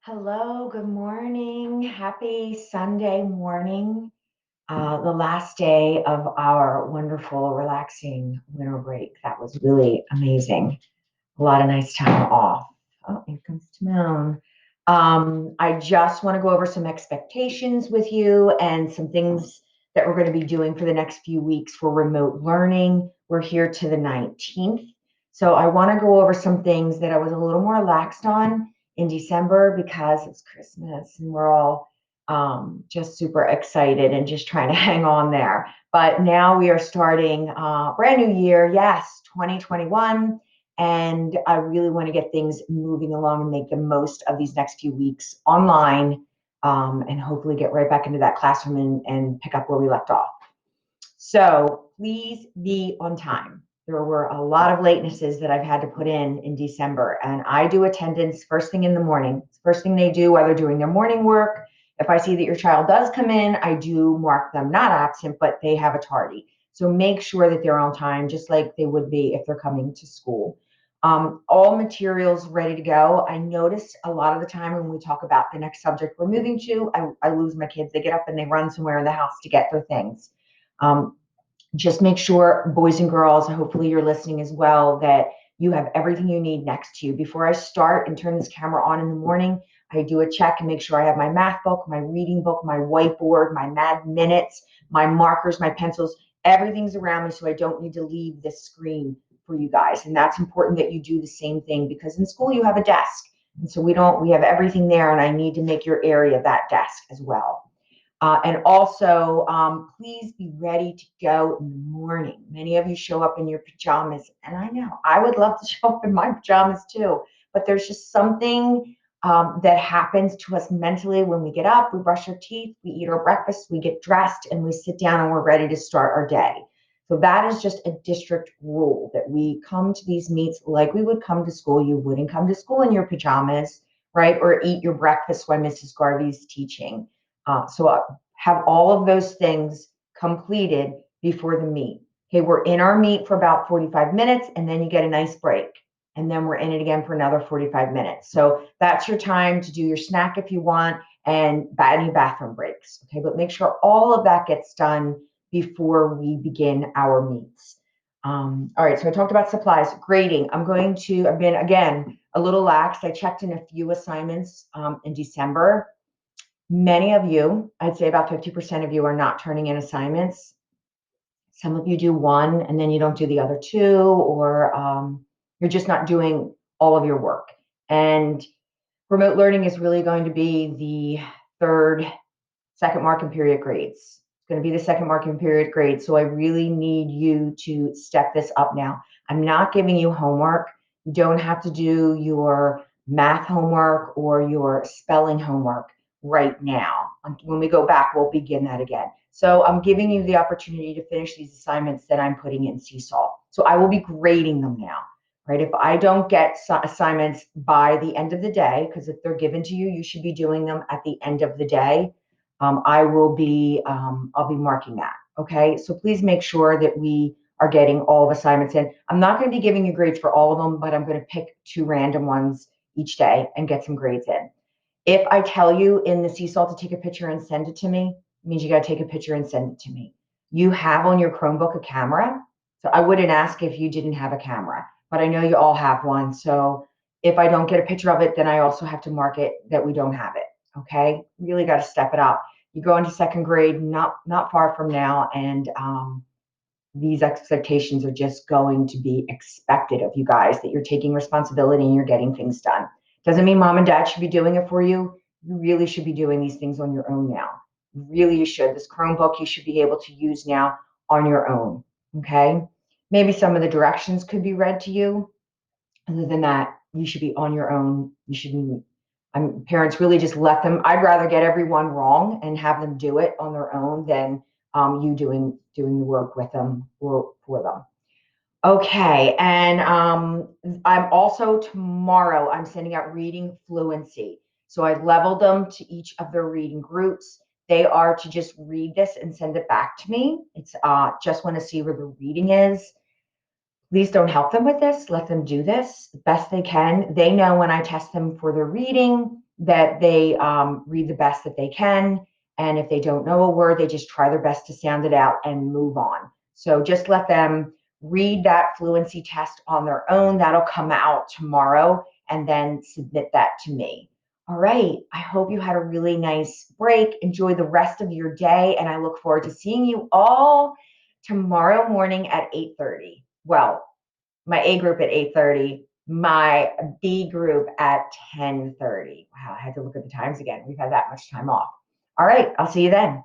Hello, good morning. Happy Sunday morning, the last day of our wonderful, relaxing winter break. That was really amazing. A lot of nice time off. Oh, here comes Timon. I just want to go over some expectations with you and some things that we're going to be doing for the next few weeks for remote learning. We're here to the 19th. So I want to go over some things that I was a little more relaxed on in December because it's Christmas and we're all just super excited and just trying to hang on there. But now we are starting brand new year. Yes, 2021. And I really want to get things moving along and make the most of these next few weeks online, and hopefully get right back into that classroom and pick up where we left off. So please be on time. There were a lot of latenesses that I've had to put in December, and I do attendance first thing in the morning. First thing they do while they're doing their morning work. If I see that your child does come in, I do mark them not absent, but they have a tardy. So make sure that they're on time, just like they would be if they're coming to school. All materials ready to go. I noticed a lot of the time when we talk about the next subject we're moving to, I lose my kids. They get up and they run somewhere in the house to get their things. Um, just make sure, boys and girls, hopefully you're listening as well, that you have everything you need next to you. Before I start and turn this camera on in the morning, I do a check and make sure I have my math book, my reading book, my whiteboard, my Mad Minutes, my markers, my pencils. Everything's around me so I don't need to leave this screen for you guys. And that's important that you do the same thing because in school you have a desk. And so we have everything there, and I need to make your area that desk as well. And also, please be ready to go in the morning. Many of you show up in your pajamas, and I know I would love to show up in my pajamas too, but there's just something that happens to us mentally when we get up, we brush our teeth, we eat our breakfast, we get dressed, and we sit down and we're ready to start our day. So that is just a district rule that we come to these meets like we would come to school. You wouldn't come to school in your pajamas, right? Or eat your breakfast while Mrs. Garvey's teaching. So have all of those things completed before the meet. Okay, we're in our meet for about 45 minutes and then you get a nice break. And then we're in it again for another 45 minutes. So that's your time to do your snack if you want and any bathroom breaks. Okay, but make sure all of that gets done before we begin our meets. All right, so I talked about supplies, grading. I've been, again, a little lax. I checked in a few assignments in December. Many of you, I'd say about 50% of you, are not turning in assignments. Some of you do one and then you don't do the other two, or you're just not doing all of your work. And remote learning is really going to be the second marking period grades. It's going to be the second marking period grade. So I really need you to step this up now. I'm not giving you homework. You don't have to do your math homework or your spelling homework right now. When we go back, we'll begin that again. So I'm giving you the opportunity to finish these assignments that I'm putting in Seesaw. So I will be grading them now, right? If I don't get assignments by the end of the day, because if they're given to you, you should be doing them at the end of the day. I'll be marking that. Okay, so please make sure that we are getting all of assignments in. I'm not going to be giving you grades for all of them, but I'm going to pick 2 random ones each day and get some grades in. If I tell you in the Seesaw to take a picture and send it to me, it means you got to take a picture and send it to me. You have on your Chromebook a camera, so I wouldn't ask if you didn't have a camera, but I know you all have one. So if I don't get a picture of it, then I also have to mark it that we don't have it. Okay, really got to step it up. You go into second grade, not far from now, and these expectations are just going to be expected of you guys, that you're taking responsibility and you're getting things done. Doesn't mean mom and dad should be doing it for you. You really should be doing these things on your own now. Really, you should. This Chromebook you should be able to use now on your own. Okay, maybe some of the directions could be read to you. Other than that, you should be on your own. You shouldn't. Parents really just let them. I'd rather get everyone wrong and have them do it on their own than you doing the work with them or for them. Okay, and I'm also tomorrow. I'm sending out reading fluency. So I leveled them to each of their reading groups. They are to just read this and send it back to me. It's just want to see where the reading is. Please don't help them with this. Let them do this the best they can. They know when I test them for their reading that they read the best that they can. And if they don't know a word, they just try their best to sound it out and move on. So just let them read that fluency test on their own. That'll come out tomorrow, and then submit that to me. All right. I hope you had a really nice break. Enjoy the rest of your day, and I look forward to seeing you all tomorrow morning at 8:30. Well, my A group at 8:30, my B group at 10:30. Wow, I had to look at the times again. We've had that much time off. All right, I'll see you then.